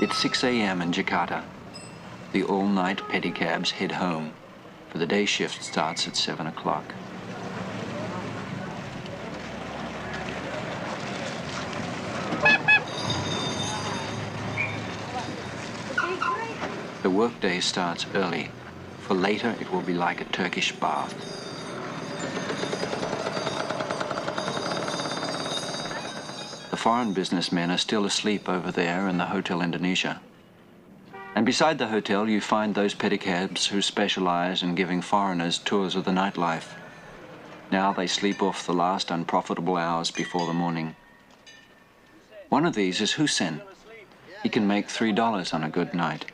It's 6 a.m. in Jakarta. The all-night pedicabs head home, for the day shift starts at 7 o'clock. The workday starts early, for later it will be like a Turkish bath. The foreign businessmen are still asleep over there in the Hotel Indonesia. And beside the hotel you find those pedicabs who specialize in giving foreigners tours of the nightlife. Now they sleep off the last unprofitable hours before the morning. One of these is Hussein. He can make $3 on a good night,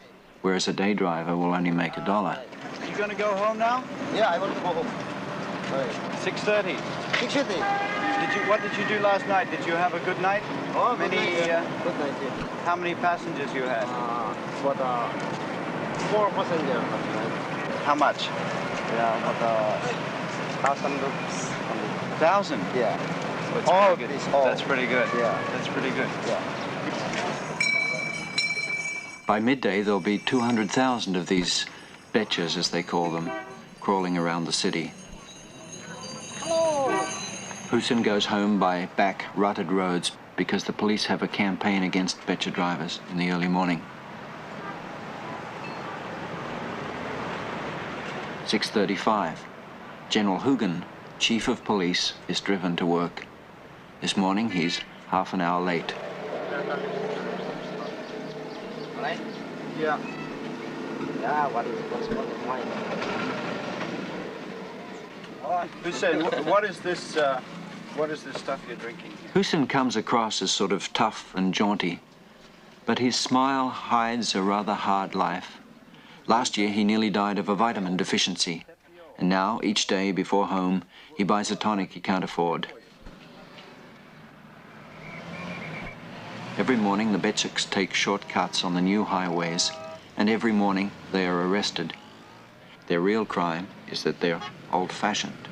whereas a day driver will only make $1. You gonna go home now? Yeah, I want to go home. 6:30. 6:30. What did you do last night? Did you have a good night? Oh, good night. Good night, yeah. How many passengers you had? 4 passengers. How much? Yeah, about 1,000 rupees. 1,000? Yeah. Oh, that's all. That's pretty good. Yeah. That's pretty good. Yeah. By midday there'll be 200,000 of these betches, as they call them, crawling around the city. Hussein goes home by back rutted roads because the police have a campaign against betcha drivers in the early morning. 6:35. General Hugen, Chief of Police, is driven to work. This morning he's half an hour late. Yeah. Yeah, what's mine? Hussein, what is this stuff you're drinking? Hussein comes across as sort of tough and jaunty, but his smile hides a rather hard life. Last year he nearly died of a vitamin deficiency, and now each day before home he buys a tonic he can't afford. Every morning the Betchiks take shortcuts on the new highways, and every morning they are arrested. Their real crime is that they're old-fashioned.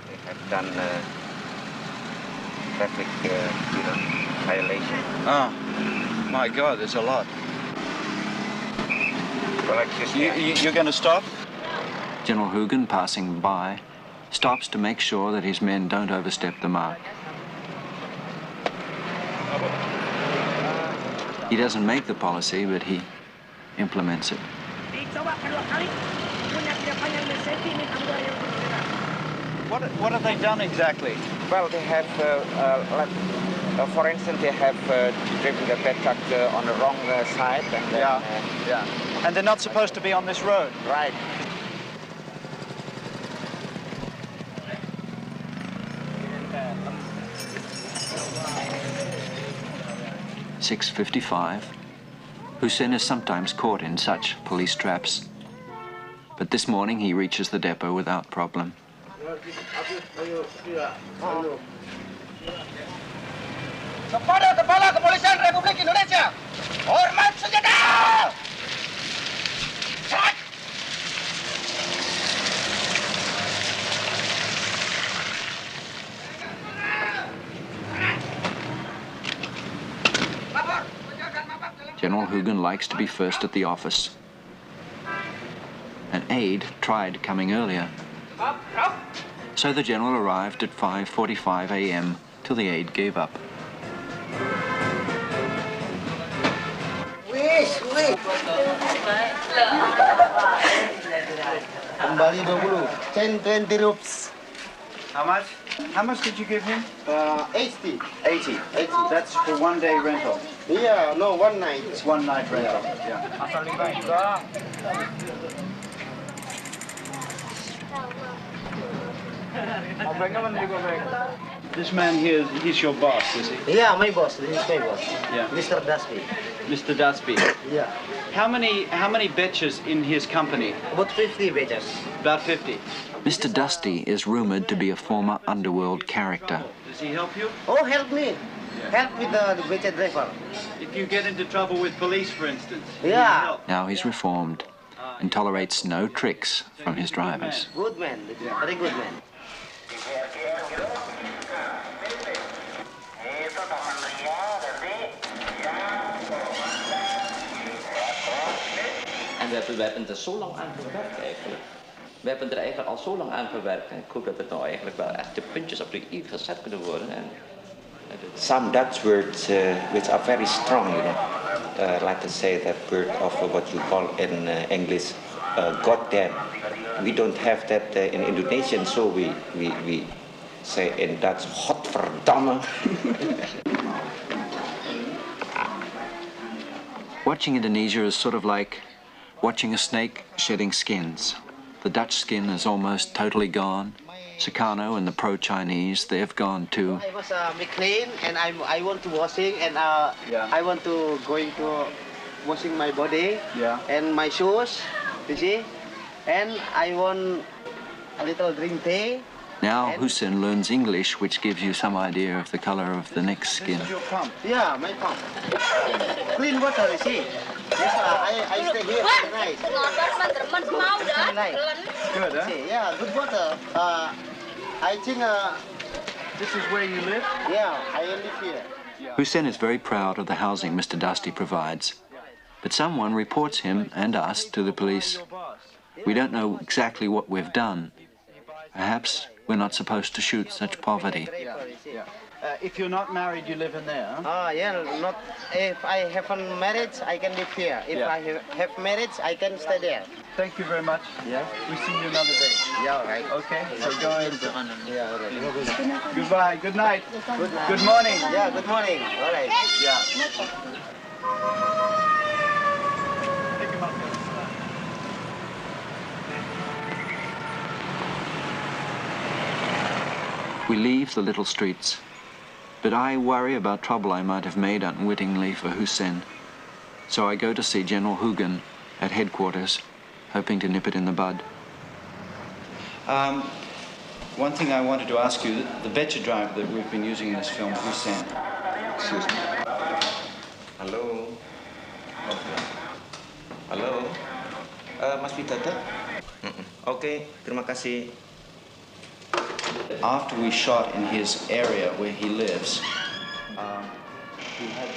They have done traffic violation. Oh, my God, there's a lot. Well, excuse me. You're going to stop? General Hugen, passing by, stops to make sure that his men don't overstep the mark. He doesn't make the policy, but he implements it. What have they done exactly? Well, they have, for instance, they have driven the pet truck on the wrong side. And then, Yeah. And they're not supposed to be on this road. Right. .55. Hussein is sometimes caught in such police traps, but this morning he reaches the depot without problem. Kepada Kepala Kepolisian Republik Indonesia, hormat senjata! General Hugen likes to be first at the office. An aide tried coming earlier, so the general arrived at 5:45 a.m. till the aide gave up. Kembali 20, 10, 20 rupees. How much? How much did you give him? 80. 80. That's for 1 day rental. Yeah, no, one night. It's 1 night rental. Yeah. This man here, he's your boss, is he? Yeah, my boss. This is my boss. Yeah. Mr. Dasby. Mr. Dasby. Yeah. How many betches in his company? About 50 batches. About 50. Mr. Dusty is rumored to be a former underworld character. Does he help you? Oh, help me. Yeah. Help with the batch driver. If you get into trouble with police, for instance, he Yeah. will help. Now he's reformed and tolerates no tricks from his drivers. Good man. Very good man. En we hebben het er zo lang aan gewerkt eigenlijk. We hebben er eigenlijk al zo lang aan gewerkt. En ik hoop dat het nou eigenlijk wel echt de puntjes op de i gezet kunnen worden. En some Dutch words which are very strong, you know. Like to say that word of what you call in English, goddamn. We don't have that in Indonesian, so we say in Dutch, godverdamme. Watching Indonesia is sort of like watching a snake shedding skins. The Dutch skin is almost totally gone. Sukarno and the pro-Chinese, they've gone too. I was clean and I want to washing and I want to going to washing my body and my shoes, you see, and I want a little drink tea. Now Hussein learns English, which gives you some idea of the color of the next skin. This is your pump? Yeah, my pump. Clean water, you see. Yes, I stay here for night. Good, huh? See, yeah, good water. I think This is where you live? yeah, I live here. Hussein is very proud of the housing Mr. Dusty provides. But someone reports him and us to the police. We don't know exactly what we've done. Perhaps we're not supposed to shoot such poverty. If you're not married, you live in there, huh? Yeah, not if I haven't married, I can live here. If I have marriage, I can stay there. Thank you very much. Yeah. We see you another day. Yeah, right. Okay, so go ahead. Yeah, all right. Goodbye, good night. Good night. Good morning. Yeah, good morning. All right. Yeah. We leave the little streets, but I worry about trouble I might have made unwittingly for Hussein. So I go to see General Hugen at headquarters, hoping to nip it in the bud. One thing I wanted to ask you, the Becher driver that we've been using in this film, Hussein. excuse me. Halo. Halo. Mas Pitata? Oke, terima kasih. After we shot in his area where he lives, he had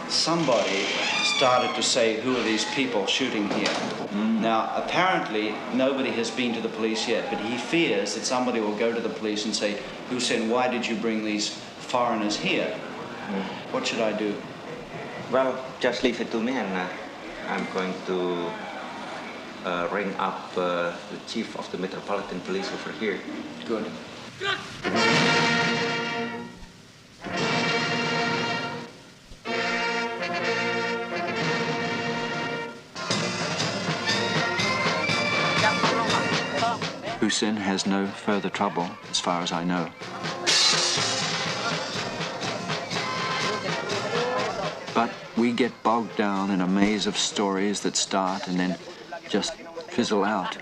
somebody started to say, who are these people shooting here? Now, apparently, nobody has been to the police yet, but he fears that somebody will go to the police and say, Hussein, why did you bring these foreigners here? What should I do? Well, just leave it to me, and I'm going to ring up the chief of the Metropolitan Police over here. Good. Hussein has no further trouble, as far as I know. But we get bogged down in a maze of stories that start and then just fizzle out.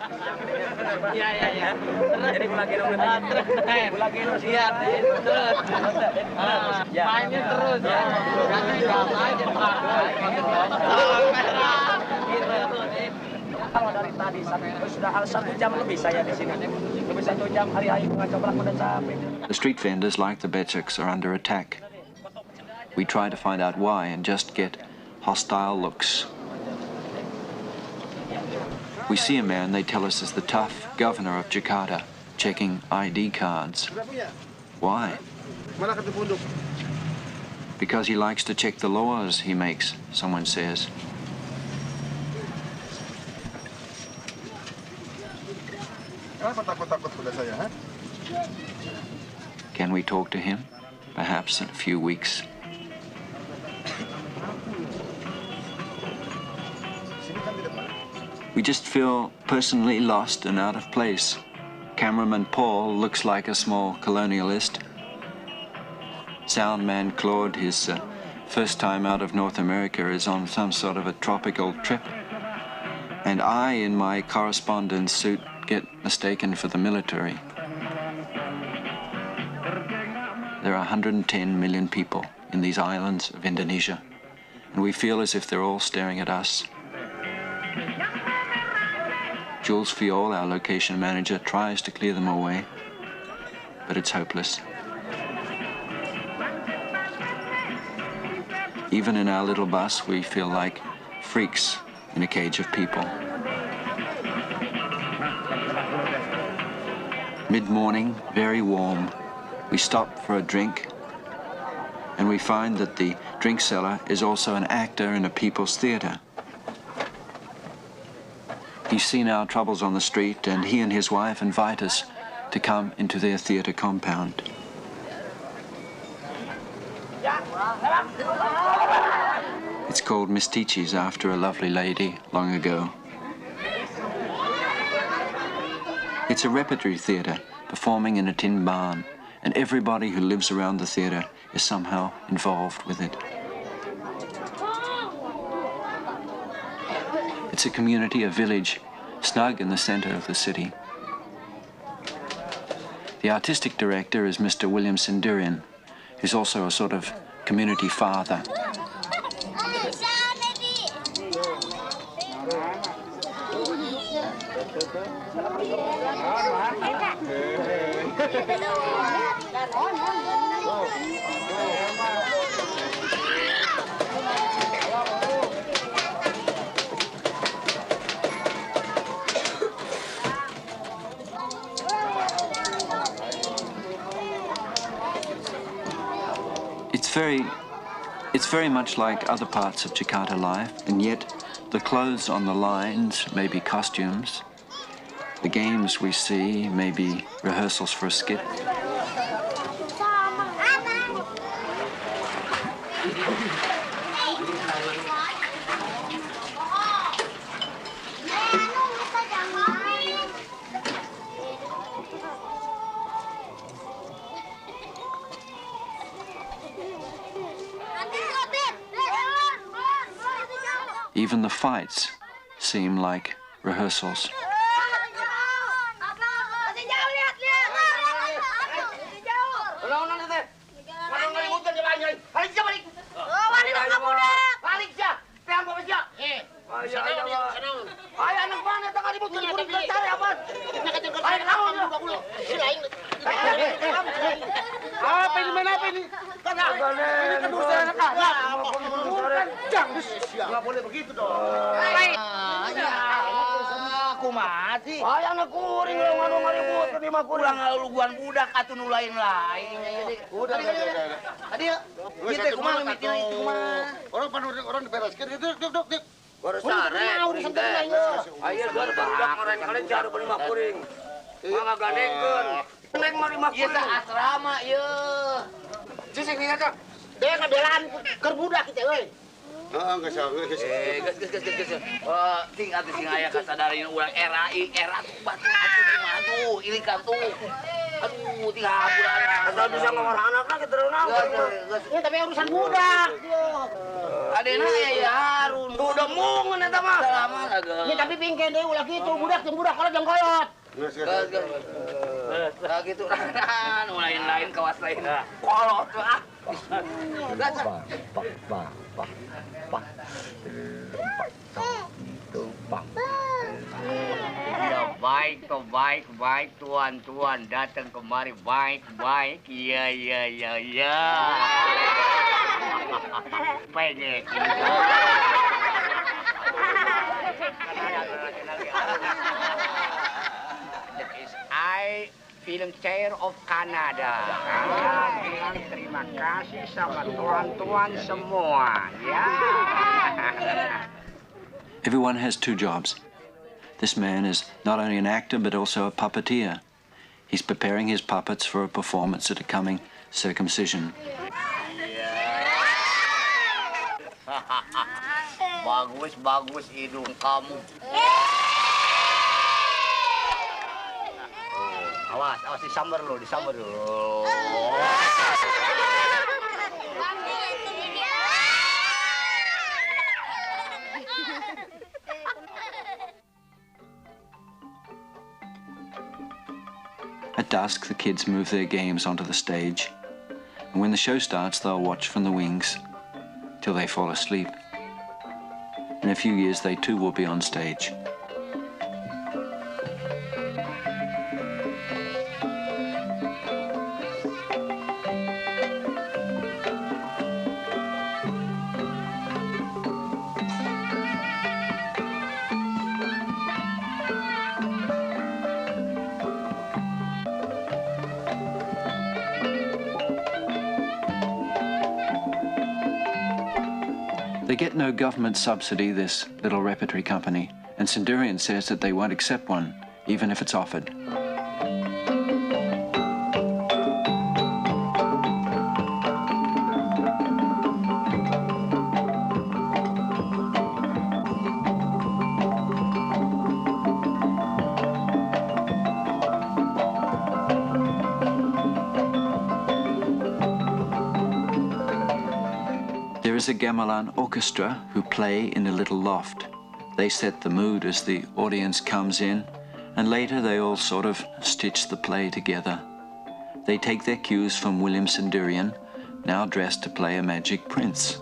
The street vendors, like the Betchaks, are under attack. We try to find out why and just get hostile looks. We see a man they tell us is the tough governor of Jakarta, checking ID cards. Why? Because he likes to check the laws he makes, someone says. Can we talk to him? Perhaps in a few weeks. We just feel personally lost and out of place. Cameraman Paul looks like a small colonialist. Soundman Claude, his first time out of North America, is on some sort of a tropical trip. And I, in my correspondence suit, get mistaken for the military. There are 110 million people in these islands of Indonesia, and we feel as if they're all staring at us. Jules Fiol, our location manager, tries to clear them away, but it's hopeless. Even in our little bus, we feel like freaks in a cage of people. Mid-morning, very warm, we stop for a drink, and we find that the drink seller is also an actor in a people's theatre. He's seen our troubles on the street, and he and his wife invite us to come into their theatre compound. It's called Mistichi's after a lovely lady long ago. It's a repertory theatre performing in a tin barn, and everybody who lives around the theatre is somehow involved with it. It's a community, a village, snug in the center of the city. The artistic director is Mr. William Sindurian, who's also a sort of community father. It's very much like other parts of Jakarta life, and yet the clothes on the lines may be costumes. The games we see may be rehearsals for a skit. Even the fights seem like rehearsals. Nggak boleh begitu dong. Aku mati. Ayah ngekuring lo ngadu ngaribut ke lima kuring. Pulang luguan budak atau nulain lain. Udah. Tadi kita kumaha mikirin itu kumaha. Orang dibereskan itu duk. Baru sare. Urusan lain. Ayo baru budak mereka kalian cari lima kuring. Mangga gandengkeun. Neng mah lima kuring. Ieu asrama ieu. Cicing nih aja. Dia ngabelaan keur budak kita euy. Heeh, geus. Ting atuh sing aya kasadarin urang era tuh batu atuh ilikan tuh. Aduh, ting haburan. Asal bisa ngomong anakna kita renang. Ya tapi urusan budak. Adena ya harun. Udah mungun eta mah. Salaman agak. Ya tapi pingke deui ulah kitu budak kalau jeung koyot. Geus. Nah gitu kan lain kawas lain. Kolot ah. Ya baik tuan datang kemari baik iya baik I film chair of Canada. Bilang terima kasih sama tuan-tuan semua, ya. Everyone has two jobs. This man is not only an actor but also a puppeteer. He's preparing his puppets for a performance at a coming circumcision. Bagus hidung kamu. Awas disambar dulu. At dusk, the kids move their games onto the stage, and when the show starts, they'll watch from the wings till they fall asleep. In a few years, they too will be on stage. They get no government subsidy, this little repertory company, and Sendurian says that they won't accept one, even if it's offered. There is a gamelan orchestra who play in a little loft. They set the mood as the audience comes in, and later they all sort of stitch the play together. They take their cues from William Sendurian, now dressed to play a magic prince.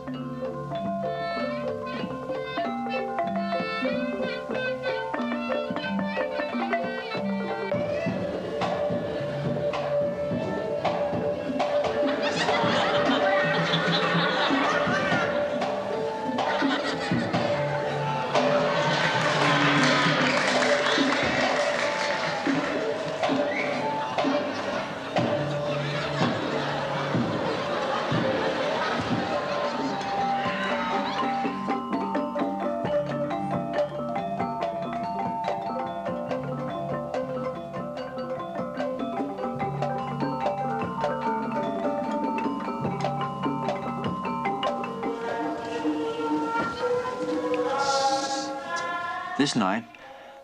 This night,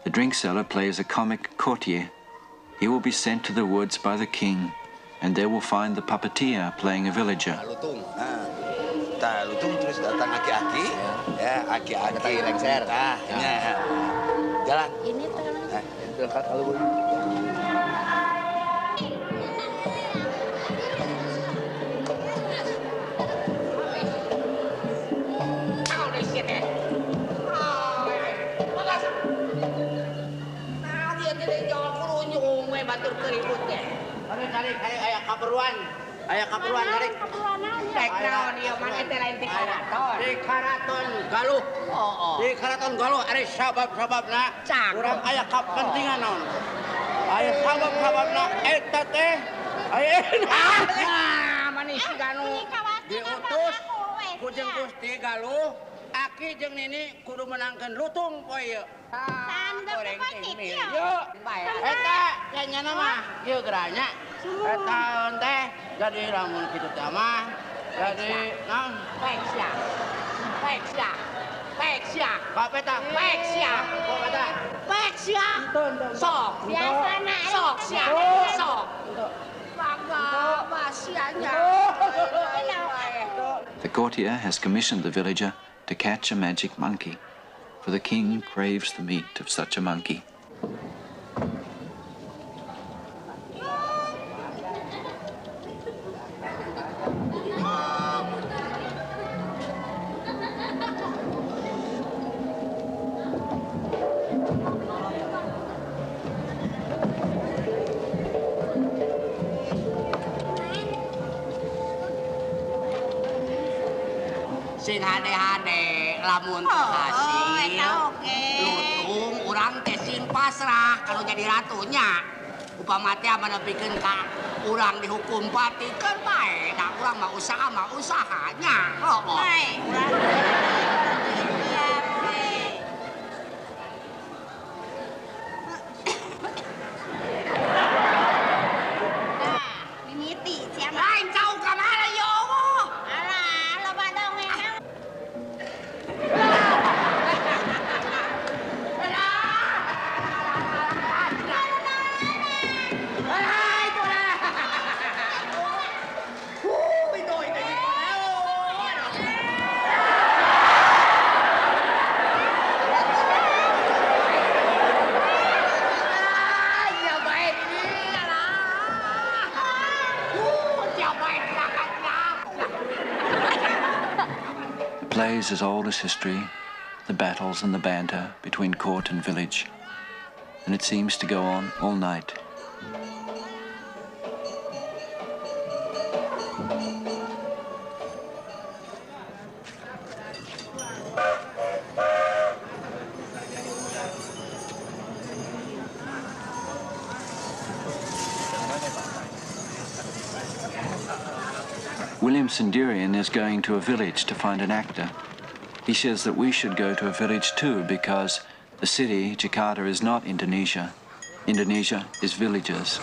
the drink seller plays a comic courtier. He will be sent to the woods by the king, and there will find the puppeteer playing a villager. Lutung terus datang aki-aki, ya aki-aki lengser. Jalan. Ini terangkat kalau batur keributnya. Tarik aya kaperuan tarik. Tek naon ieu mah teh lain ti karaton. Di karaton galuh. Di karaton galuh ari sabab-sababna urang aya kapentingan naon. Aya sabab-sababna eta teh aya manis ganu diutus ku jeung Gusti Galuh. Aki jeung Nini kudu menangkeun lutung poe ieu. Goreng teh mil. Yuk, eta nyana mah ieu geranya. Eta teh jadi lamun kitu teh mah jadi naon? Peksia. Apa eta? Peksia. Kok eta? Peksia. Sok. Biasana sok sia. Sok. Bangga basianya. The courtier has commissioned the villager to catch a magic monkey, for the king craves the meat of such a monkey. Sin hade-hade lamun hasil lutung urang teh sin pasrah kalau jadi ratunya upama teh menepikeun ka urang dihukum pati kan bae da urang mah usahanya mimiti siapa lain jauh ka mana yo The play is as old as history, the battles and the banter between court and village, and it seems to go on all night. William Sendurian is going to a village to find an actor. He says that we should go to a village too because the city, Jakarta, is not Indonesia. Indonesia is villages.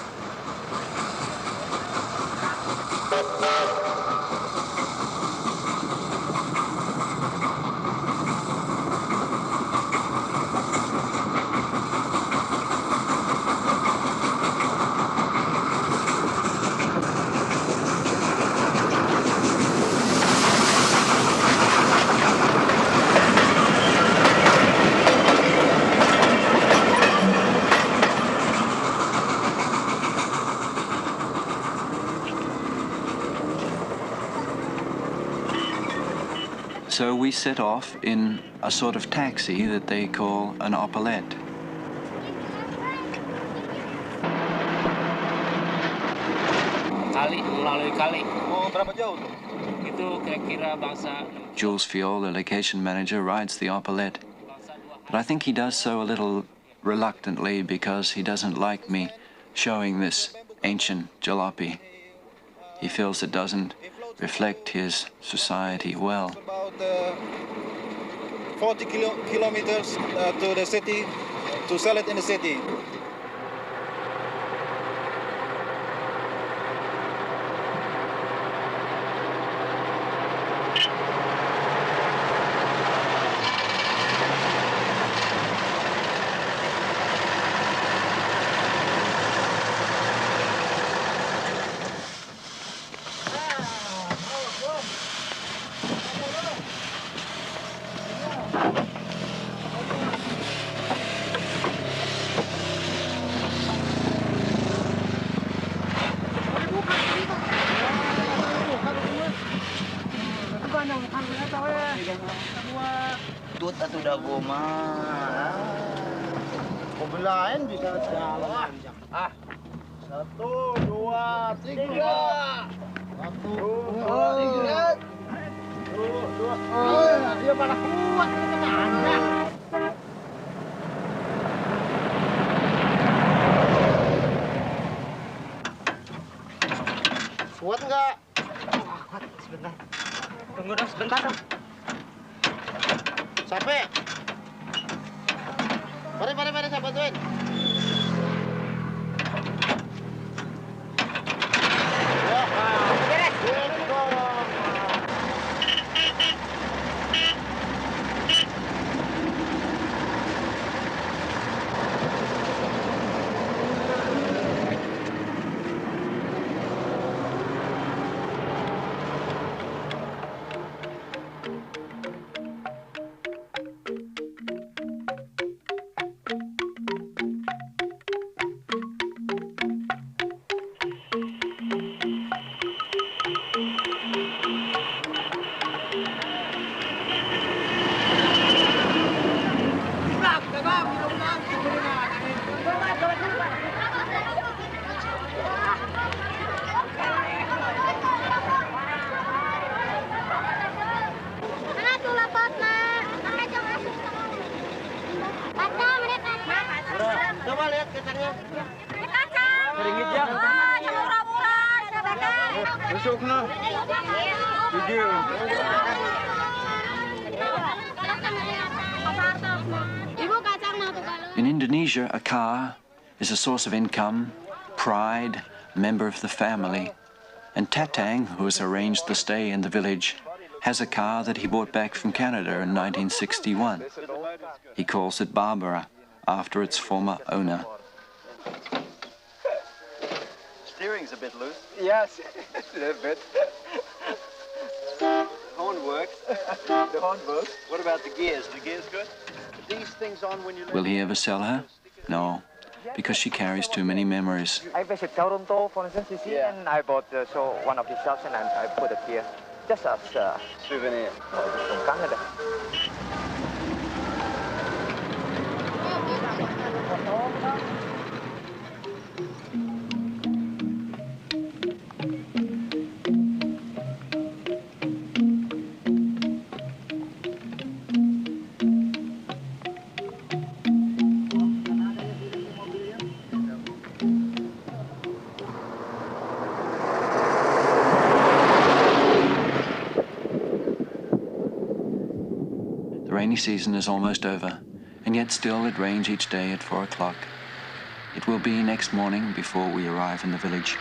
So we set off in a sort of taxi that they call an opelette. Kali, melalui kali. Oh, berapa jauh tuh? Itu kira-kira bangsa. Jules Fiol, the location manager, rides the opelette. But I think he does so a little reluctantly because he doesn't like me showing this ancient jalopy. He feels it doesn't reflect his society well. About 40 kilometers to the city, to sell it in the city. Tut atau dago mah. Kebelain bisa jalan. Ah. 1, 2, 3. 1, 2, 3. 2. Dia malah kuat kenanya. Kuat enggak? Kuat, sebentar. Tunggu dong, sebentar dong. Sampai. Mari, saya bantuin. Ya, beres. Coba lihat kacangnya. Kacang. Ringgit ya. Yang murah-murah. Besok nah. Video. In Indonesia, a car is a source of income, pride, a member of the family. And Tatang, who has arranged the stay in the village, has a car that he bought back from Canada in 1961. He calls it Barbara, after its former owner. Steering's a bit loose. Yes, a bit. The horn works. The horn works. What about the gears? The gears good? Are these things on when you Will he ever sell her? No, because she carries too many memories. I visit Toronto, for instance, you see, and I bought one of the shops and I put it here just as a souvenir from Canada. rainy season is almost over, and yet still it rains each day at 4 o'clock. It will be next morning before we arrive in the village.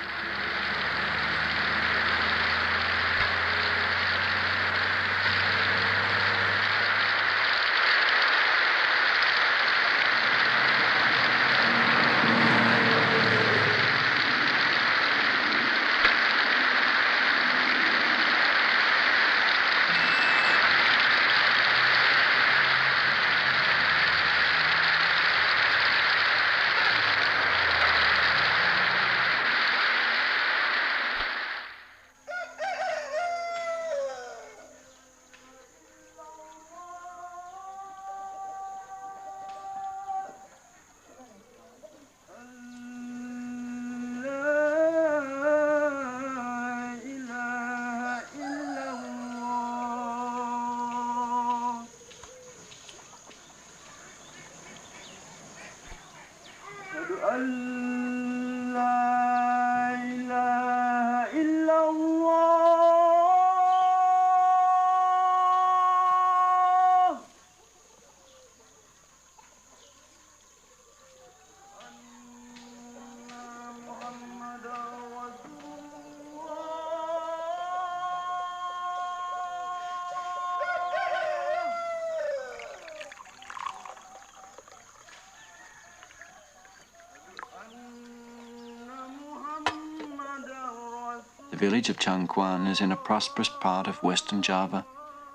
The village of Changkuan is in a prosperous part of Western Java,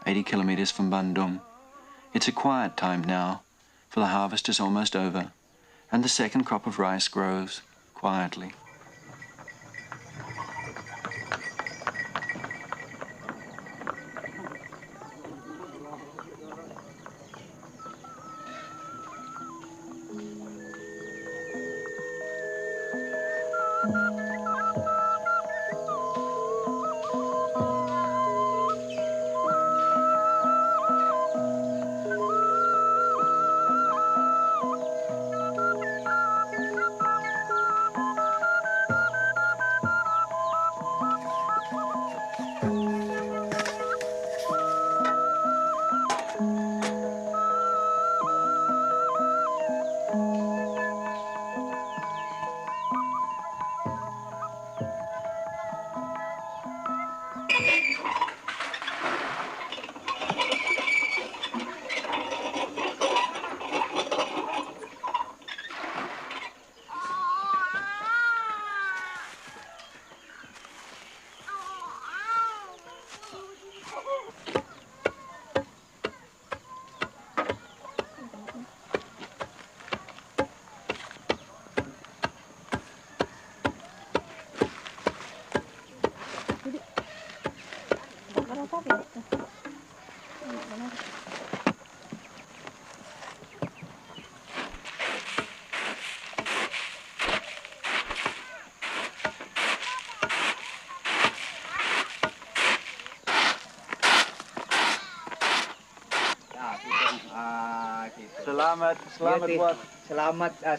80 kilometers from Bandung. It's a quiet time now, for the harvest is almost over, and the second crop of rice grows quietly.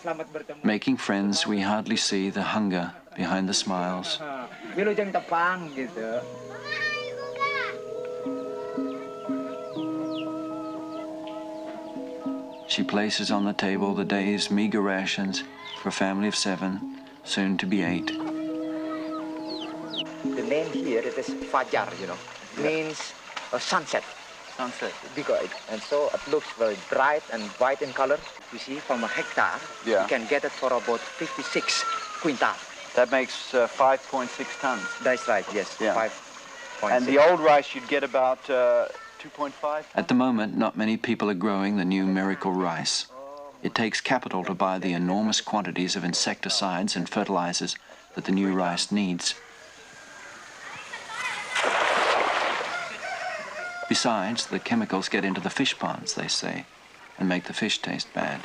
Selamat bertemu. Making friends, we hardly see the hunger behind the smiles. Wilujeng tepang gitu. She places on the table the day's meager rations for a family of 7, soon to be 8. The name here, it is Fajar, means sunset. Sunset. Because and so it looks very bright and white in color. You see, from a hectare, you can get it for about 56 quintal. That makes 5.6 tons. That's right, yes. Yeah. 5.6. And the old rice, you'd get about 2.5? At the moment, not many people are growing the new miracle rice. It takes capital to buy the enormous quantities of insecticides and fertilizers that the new rice needs. Besides, the chemicals get into the fish ponds, they say, and make the fish taste bad.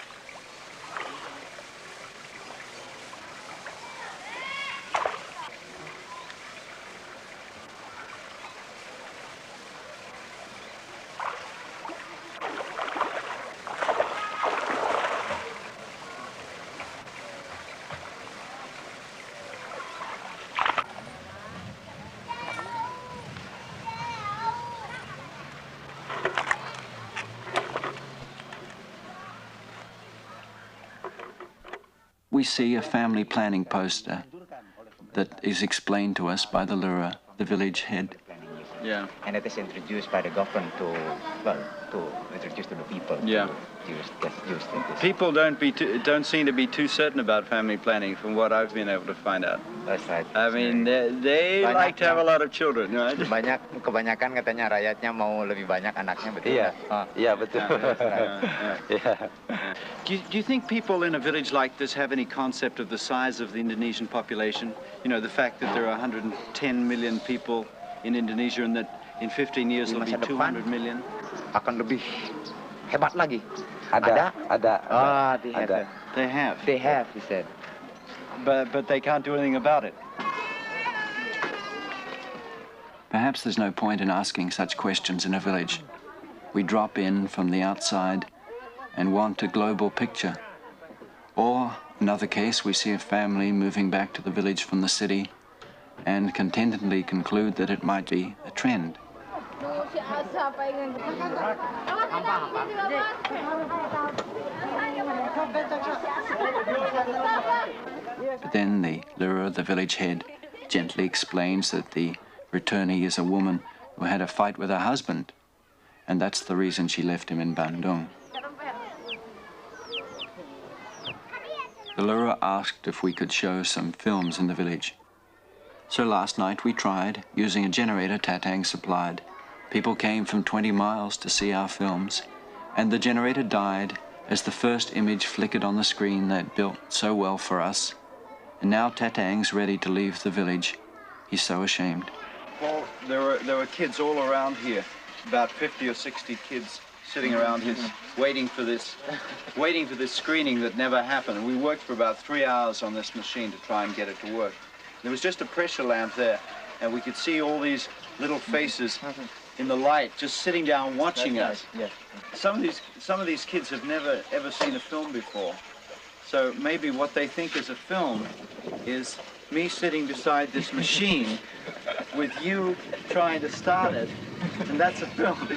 we see a family planning poster that is explained to us by the Lura, the village head. Yeah. And it is introduced by the government to introduce to the people. Yeah. Get used to this. People don't seem to be too certain about family planning, from what I've been able to find out. That's right. I mean, they like to have a lot of children, right? Kebanyakan katanya rakyatnya mau lebih banyak anaknya, betul? Iya. Iya, betul. Do you think people in a village like this have any concept of the size of the Indonesian population? You know, the fact that there are 110 million people in Indonesia and that in 15 years there'll be 200 million? Akan lebih hebat lagi. Ada. They have. They have, he said. But they can't do anything about it. Perhaps there's no point in asking such questions in a village. We drop in from the outside and want a global picture. Or, another case, we see a family moving back to the village from the city and contentedly conclude that it might be a trend. But then the Lura, the village head, gently explains that the returnee is a woman who had a fight with her husband, and that's the reason she left him in Bandung. The Lura asked if we could show some films in the village. So last night we tried, using a generator Tatang supplied. People came from 20 miles to see our films, and the generator died as the first image flickered on the screen they'd built so well for us. And now Tatang's ready to leave the village. He's so ashamed. Well, there were kids all around here, about 50 or 60 kids sitting around his, waiting for this screening that never happened. We worked for about 3 hours on this machine to try and get it to work. There was just a pressure lamp there, and we could see all these little faces in the light, just sitting down watching us. Yes. Some of these kids have never ever seen a film before, so maybe what they think is a film is me sitting beside this machine with you trying to start it, and that's a film.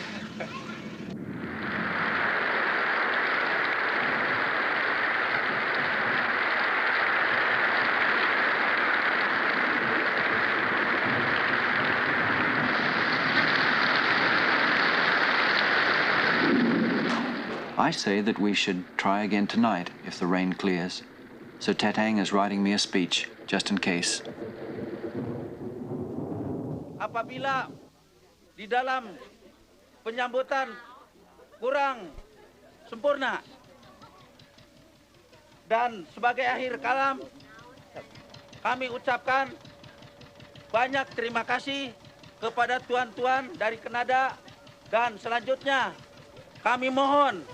I say that we should try again tonight if the rain clears. So Tatang is writing me a speech, just in case. Apabila di dalam penyambutan kurang sempurna dan sebagai akhir kalam kami ucapkan banyak terima kasih kepada tuan-tuan dari Kanada, dan selanjutnya kami mohon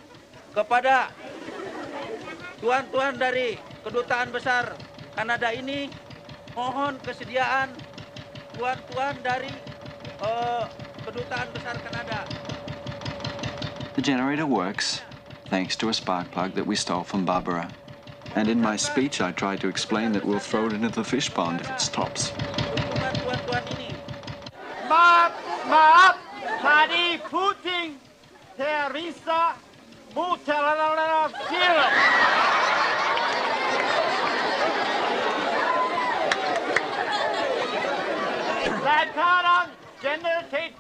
kepada tuan-tuan dari Kedutaan Besar Kanada ini, mohon kesediaan tuan-tuan dari Kedutaan Besar Kanada. The generator works, thanks to a spark plug that we stole from Barbara. And in my speech I tried to explain that we'll throw it into the fish pond if it stops. Tuan-tuan ini. Maaf, tadi puting Teresa Mutalala film. Sekarang generator.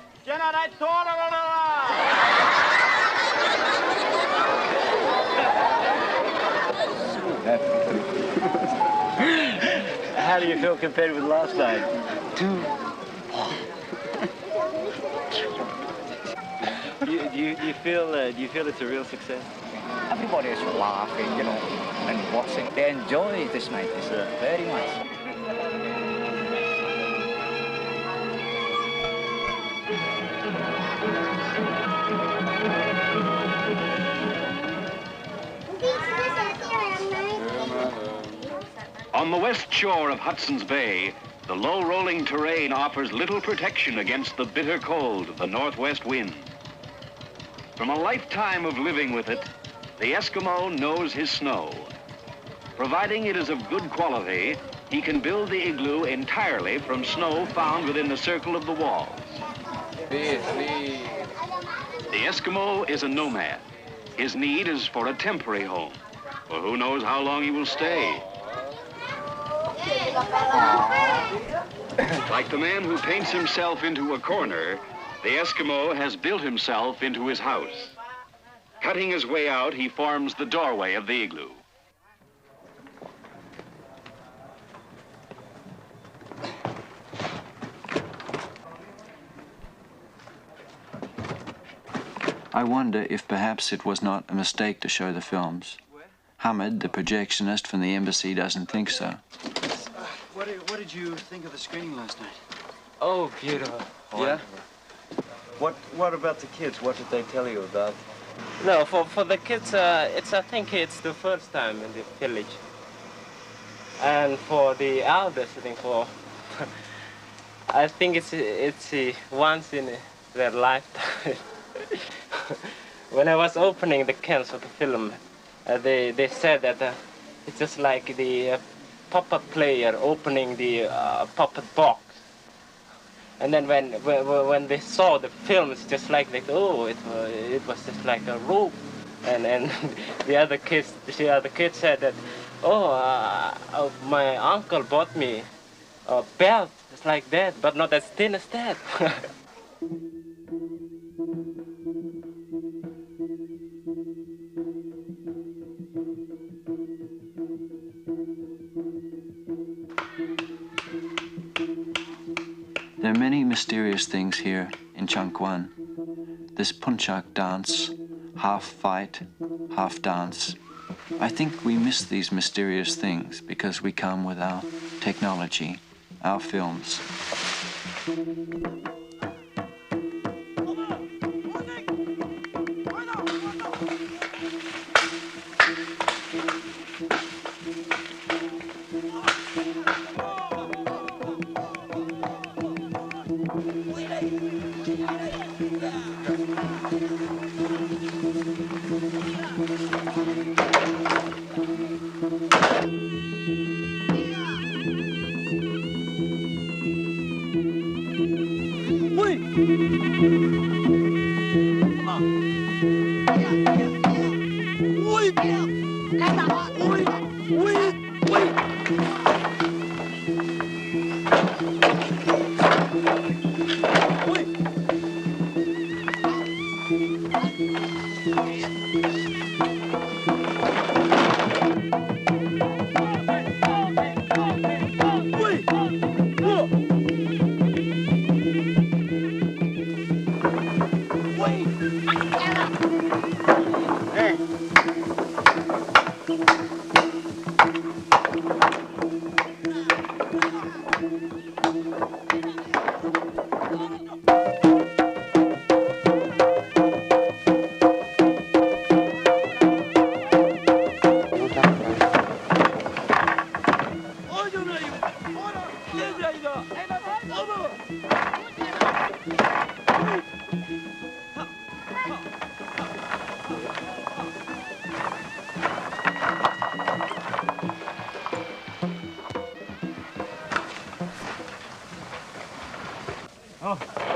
How do you feel compared with last night? Do you feel it's a real success? Everybody is laughing, you know, and watching. They enjoy this night very much. On the west shore of Hudson's Bay, the low rolling terrain offers little protection against the bitter cold of the northwest wind. From a lifetime of living with it, the Eskimo knows his snow. Providing it is of good quality, he can build the igloo entirely from snow found within the circle of the walls. The Eskimo is a nomad. His need is for a temporary home, for who knows how long he will stay. Like the man who paints himself into a corner, the Eskimo has built himself into his house. Cutting his way out, he forms the doorway of the igloo. I wonder if perhaps it was not a mistake to show the films. Hamid, the projectionist from the embassy, doesn't think so. What did you think of the screening last night? Oh, beautiful. Yeah? What about the kids? What did they tell you about? No, for the kids, I think it's the first time in the village. And for the elders, I think it's once in their lifetime. When I was opening the cans of the film, they said that it's just like the puppet player opening the puppet box. And then when they saw the film, it's just like oh, it was just like a rope. And the other kids said that, oh, my uncle bought me a belt just like that, but not as thin as that. There are many mysterious things here in Changguan. This punchak dance, half fight, half dance. I think we miss these mysterious things because we come with our technology, our films.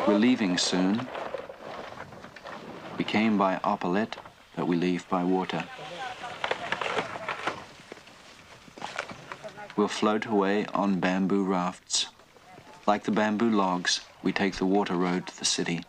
We're leaving soon. We came by Oppolet, but we leave by water. We'll float away on bamboo rafts. Like the bamboo logs, we take the water road to the city.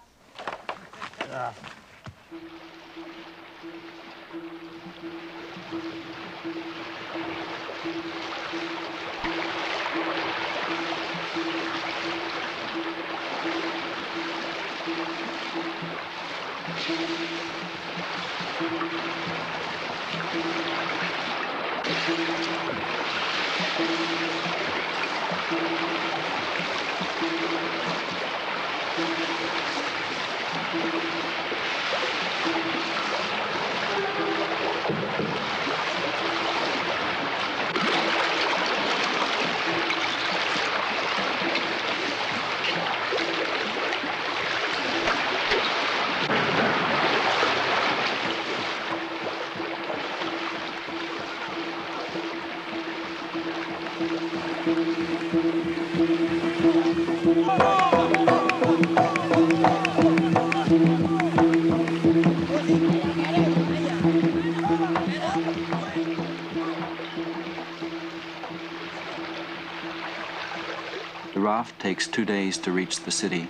takes 2 days to reach the city.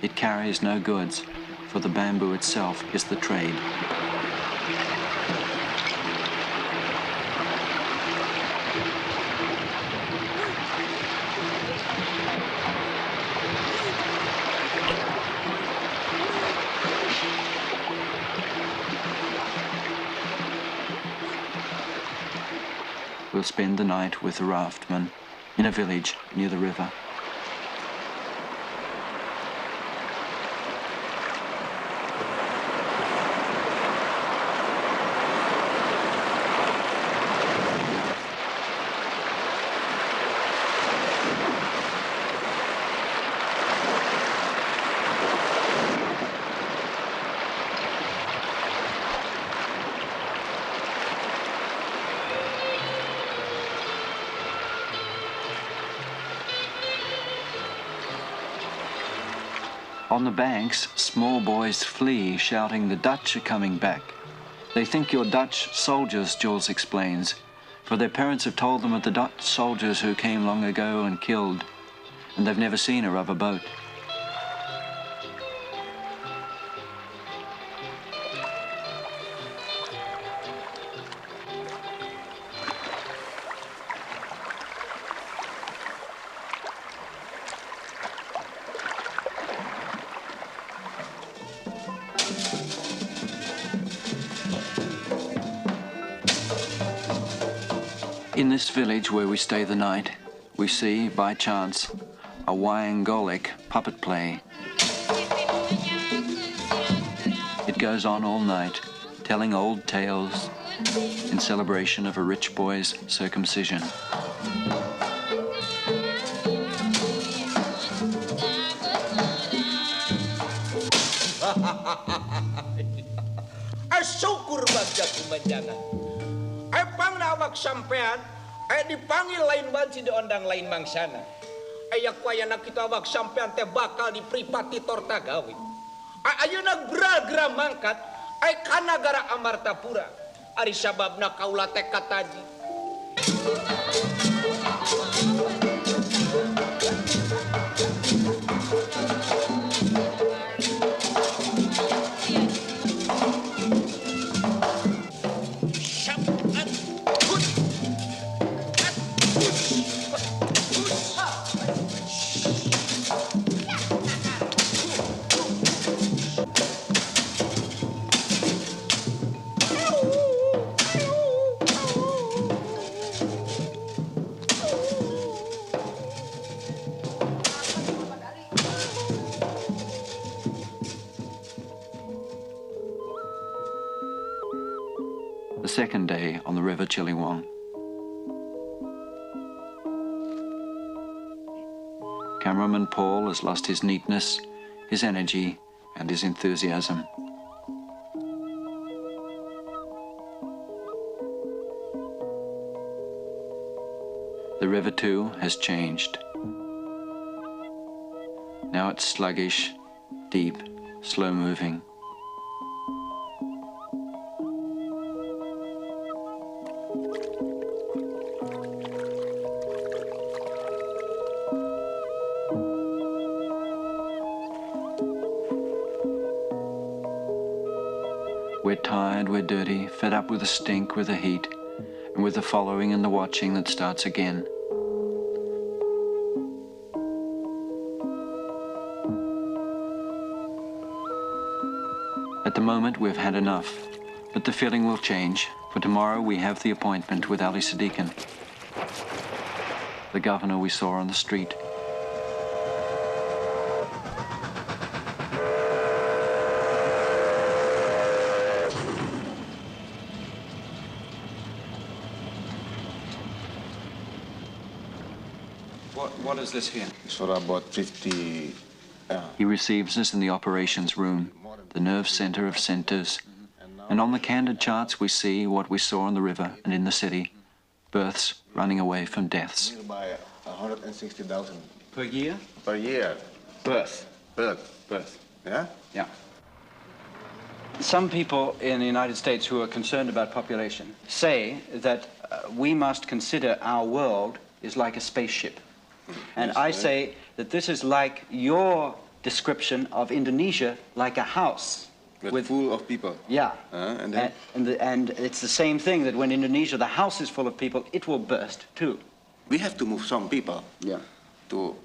It carries no goods, for the bamboo itself is the trade. We'll spend the night with the raftmen in a village near the river. On the banks, small boys flee, shouting, "The Dutch are coming back." They think you're Dutch soldiers, Jules explains, for their parents have told them of the Dutch soldiers who came long ago and killed, and they've never seen a rubber boat. In this village where we stay the night, we see, by chance, a Wayang puppet play. It goes on all night, telling old tales in celebration of a rich boy's circumcision. Syukur bagja kumanjangan. Pangnawak sampean, dipanggil lain banci diondang lain mangsana. Kuayana kita awak sampean teh bakal dipripati tortagawi. Ayeuna gra-gra mangkat, ka nagara Amartapura. Ari sababna kaula teh kataji. The second day on the River Chiliwang. Cameraman Paul has lost his neatness, his energy, and his enthusiasm. The river too has changed. Now it's sluggish, deep, slow-moving. We're tired, we're dirty, fed up with the stink, with the heat, and with the following and the watching that starts again. At the moment, we've had enough, but the feeling will change, for tomorrow we have the appointment with Ali Sadikin, the governor we saw on the street. What is this here? It's for about 50. He receives us in the operations room, the nerve center of centers. And on the candid charts we see what we saw on the river and in the city, births running away from deaths. By 160,000. Per year? Per year. Birth. Birth. Yeah? Yeah. Some people in the United States who are concerned about population say that we must consider our world is like a spaceship. And I say that this is like your description of Indonesia, like a house. Full of people. Yeah. And then? And it's the same thing, that when Indonesia, the house is full of people, it will burst too. We have to move some people to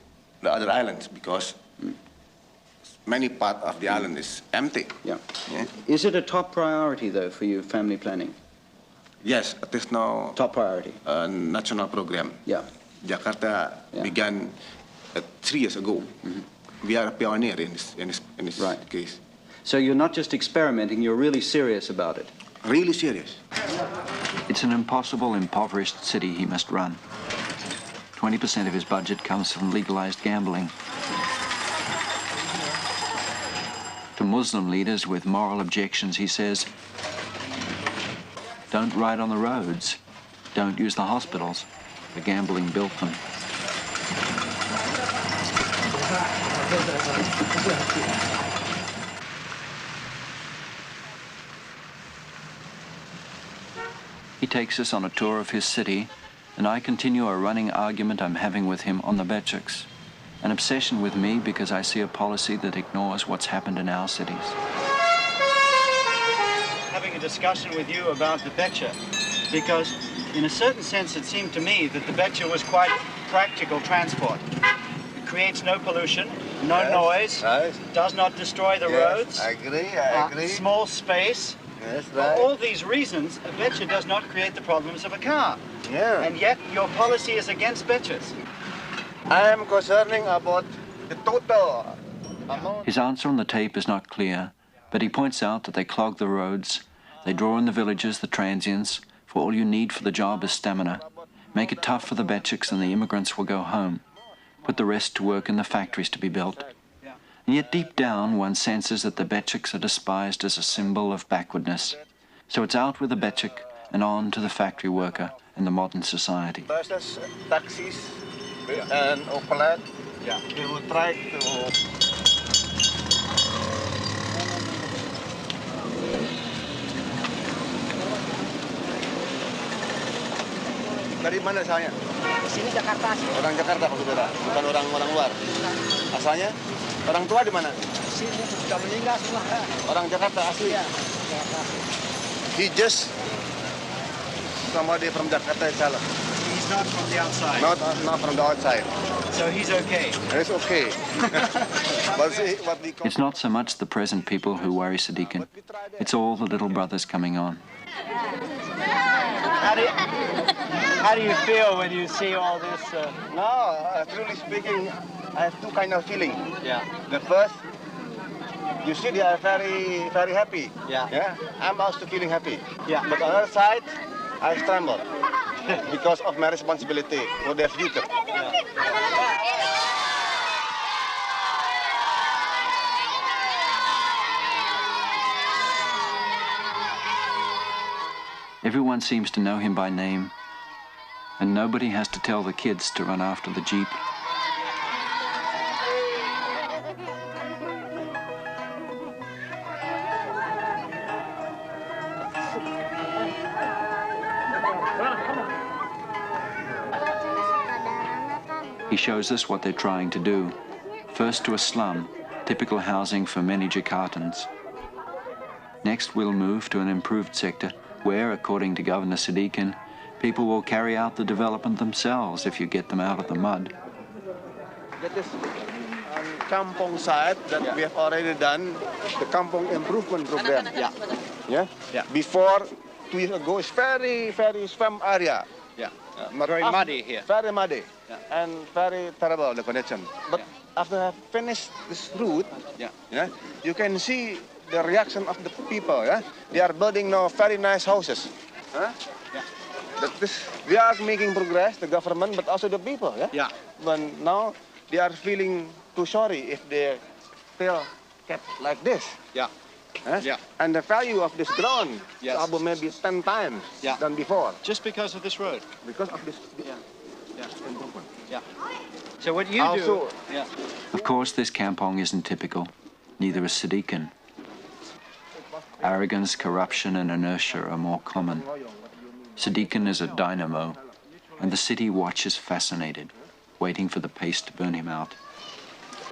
the other islands because many part of the island is empty. Yeah. Is it a top priority, though, for you, family planning? Yes, it is now top priority. A national program. Yeah. Jakarta began 3 years ago. We are a pioneer in this case. So you're not just experimenting, you're really serious about it? Really serious. It's an impossible, impoverished city he must run. 20% of his budget comes from legalized gambling. To Muslim leaders with moral objections, he says, don't ride on the roads, don't use the hospitals. The gambling built them. He takes us on a tour of his city, and I continue a running argument I'm having with him on the Beceks. An obsession with me because I see a policy that ignores what's happened in our cities. Having a discussion with you about the Becek, because in a certain sense it seemed to me that the Becek was quite practical transport. It creates no pollution, no noise, does not destroy the roads. I agree. Small space. Yes, For all these reasons, a Becek does not create the problems of a car. And yet your policy is against Beceks. I am concerning about the total amount. His answer on the tape is not clear, but he points out that they clog the roads, they draw in the villages, the transients, for all you need for the job is stamina. Make it tough for the Beceks and the immigrants will go home. Put the rest to work in the factories to be built. And yet deep down one senses that the Beceks are despised as a symbol of backwardness. So it's out with the Becek and on to the factory worker in the modern society. Buses, taxis, and Opel, they will try to... Dari mana asalnya? Di sini Jakarta sih. Orang Jakarta, Pak Saudara, bukan orang luar. Asalnya? Orang tua di mana? Sini sudah meninggal semua. Orang Jakarta asli. Ya, Jakarta. He just somebody from Jakarta itself. He's not from the outside. Not from the outside. So he's okay. It's okay. It's not so much the present people who worry Sadikin. It's all the little brothers coming on. How do you feel when you see all this? No, truly speaking, I have two kind of feeling. Yeah. The first, you see they are very, very happy. Yeah. I'm also feeling happy. Yeah. But on the other side, I tremble because of my responsibility for their future. Everyone seems to know him by name, and nobody has to tell the kids to run after the Jeep. He shows us what they're trying to do. First to a slum, typical housing for many Jakartans. Next we'll move to an improved sector where, according to Governor Sadikin, people will carry out the development themselves if you get them out of the mud. That is on Kampong side that we have already done the Kampong improvement program. Yeah. Before 2 years ago, it's very, very swamp area. Very muddy here. Very muddy and very terrible the condition. But after I finished this route, you can see the reaction of the people. They are building now very nice houses. We are making progress, the government, but also the people. But now they are feeling too sorry if they still kept like this. And the value of this ground is about maybe 10 times than before. Just because of this road? Because of this improvement. So what you also, do... Of course, this Kampong isn't typical. Neither is Sadikin. Arrogance, corruption, and inertia are more common. Sadikin is a dynamo, and the city watches fascinated, waiting for the paste to burn him out.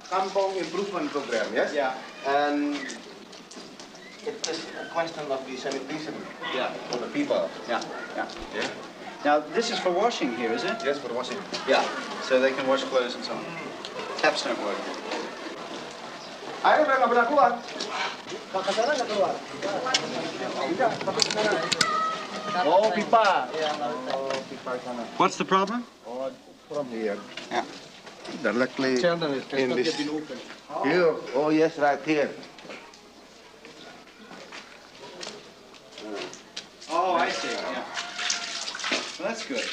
Kampong improvement program, yes? Yeah. And it's just a question of the sanitation for the people. Yeah. Now, this is for washing here, is it? Yes, for washing. Yeah. So they can wash clothes and so on. Taps don't work. Air nggak pernah keluar. Ke sana nggak keluar. Tidak, tapi ke sana. Oh, pipa. Oh, pipa sana. What's the problem? Oh, from here. Yeah. Directly in this. Here. Oh, yes, right here. Oh, I see. Yeah. Well, that's good.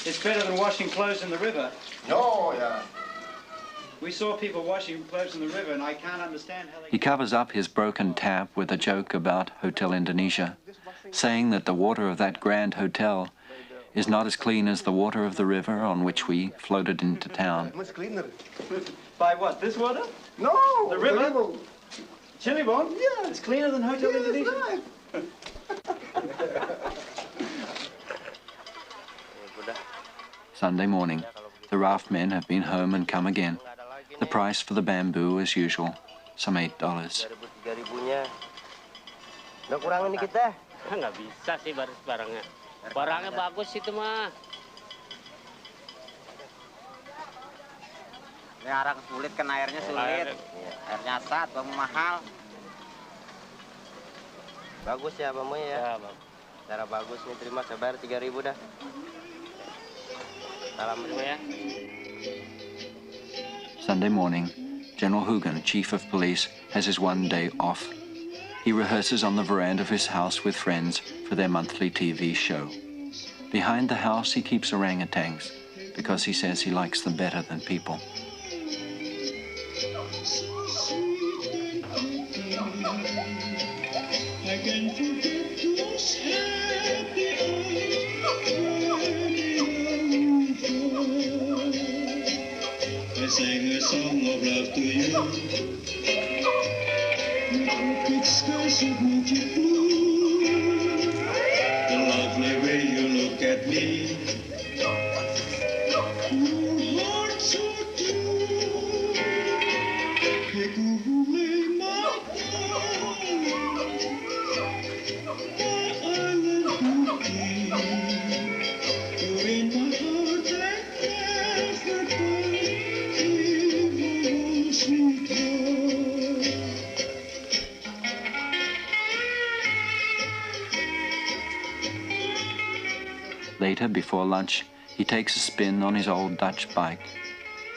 It's better than washing clothes in the river. No, yeah. We saw people washing clothes in the river, and I can't understand how they... He covers up his broken tap with a joke about Hotel Indonesia, saying that the water of that grand hotel is not as clean as the water of the river on which we floated into town. Much cleaner. By what? This water? No, the river. Chilibon? Yeah, it's cleaner than Hotel Indonesia. Right. Sunday morning, the raft men have been home and come again. The price for the bamboo, as usual, some $8. 3.000-nya. Udah kurangin dikit deh. Nggak bisa sih barangnya. Barangnya bagus itu mah. Sekarang sulit kan airnya sulit. Airnya sat, bambu mahal. Bagus ya bambunya ya. Ya, bagus. Cara bagus nih, terima saya bayar 3.000 dah. Salam terima ya. Sunday morning, General Hugen, Chief of Police, has his one day off. He rehearses on the veranda of his house with friends for their monthly TV show. Behind the house, he keeps orangutans because he says he likes them better than people. I sang a song of love to you. The perfect skies of magic blue. The lovely way you look at me. Your heart so true. Take away my heart. My island cookie. You're in my heart and never die. Later, before lunch, he takes a spin on his old Dutch bike.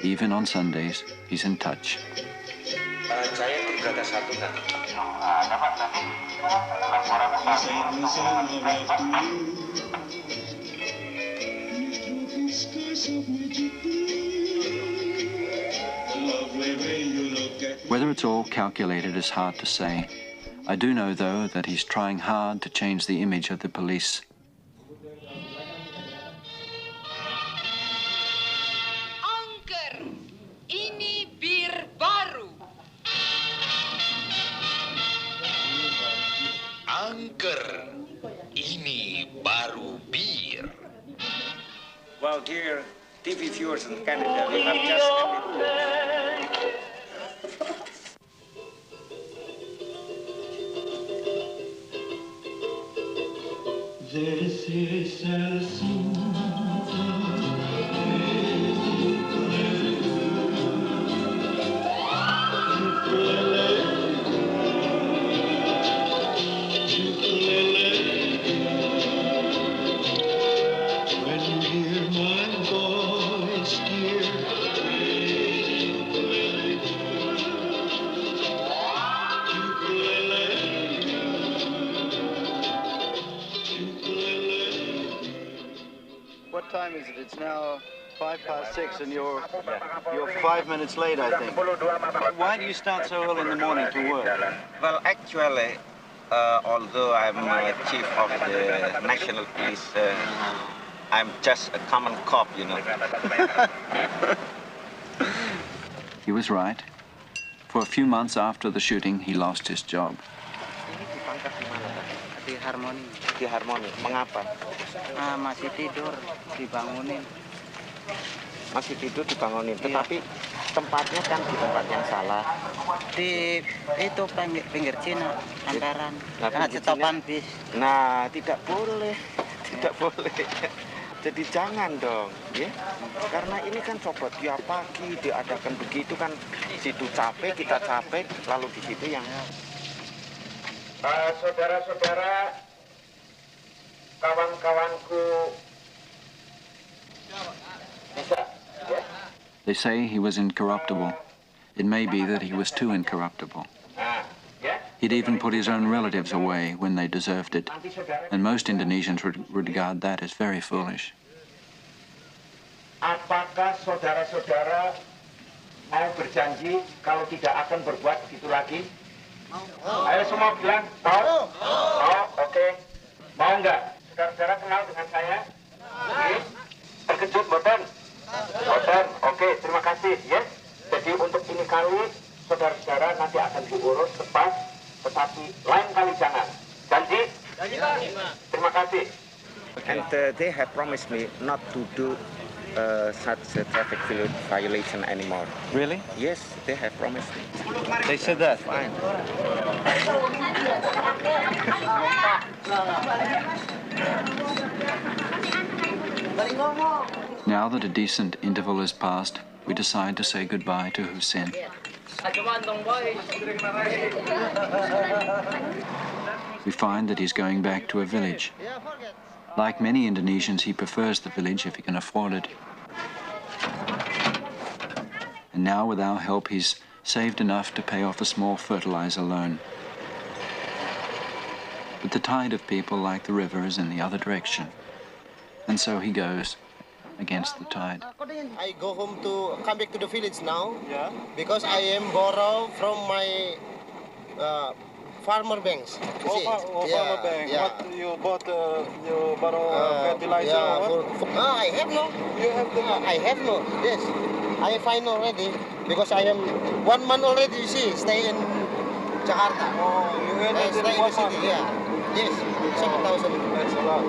Even on Sundays, he's in touch. Whether it's all calculated is hard to say. I do know, though, that he's trying hard to change the image of the police. Anker, ini bir baru. Anker, ini baru bir. Well, dear TV viewers in Canada, we have just ended. This is a song. What time is it? It's now 6:05, and you're 5 minutes late, I think. Why do you start so early in the morning to work? Well, actually, although I'm chief of the national police, I'm just a common cop, you know. He was right. For a few months after the shooting, he lost his job. Di Harmoni. Di Harmoni. Mengapa? Masih tidur, dibangunin. Masih tidur dibangunin, tetapi tempatnya kan di tempat yang salah. Di itu pinggir Cina, Amparan, pinggir stopan Cina. bis. Nah, tidak boleh, tidak boleh. Jadi jangan dong, ya. Karena ini kan coba tiap pagi diadakan begitu kan, situ capek, kita capek, lalu di situ yang saudara-saudara, kawan-kawanku, bisa, ya? They say he was incorruptible. It may be that he was too incorruptible. He'd even put his own relatives away when they deserved it, and most Indonesians would regard that as very foolish. Apakah saudara-saudara mau berjanji kalau tidak akan berbuat begitu lagi? Ayo semua bilang, mau? Mau, oke. Mau nggak? Saudara-saudara kenal dengan saya? Terkejut, boten? Boten, oke, terima kasih, ya. Jadi untuk ini kali, saudara-saudara nanti akan diurus tepat, tetapi lain kali jangan. Janji? Janji, Pak. Terima kasih. And they have promised me not to do such a traffic violation anymore. Really? Yes, they have promised me. They said that? Fine. Now that a decent interval has passed, we decide to say goodbye to Hussein. We find that he's going back to a village. Like many Indonesians, he prefers the village if he can afford it. And now, with our help, he's saved enough to pay off a small fertilizer loan. But the tide of people like the river is in the other direction. And so he goes against the tide. I go home come back to the village now. Yeah. Because I am borrow from my farmer banks. Farmer bank. Yeah. What you bought? You borrow fertilizer? Yeah, or what? I have no. You have the money? I have no. Yes, I find already because I am 1 month already. You see, stay in Jakarta. Oh, you had stay in the city. Yeah. Yes, 7,000. That's a lot.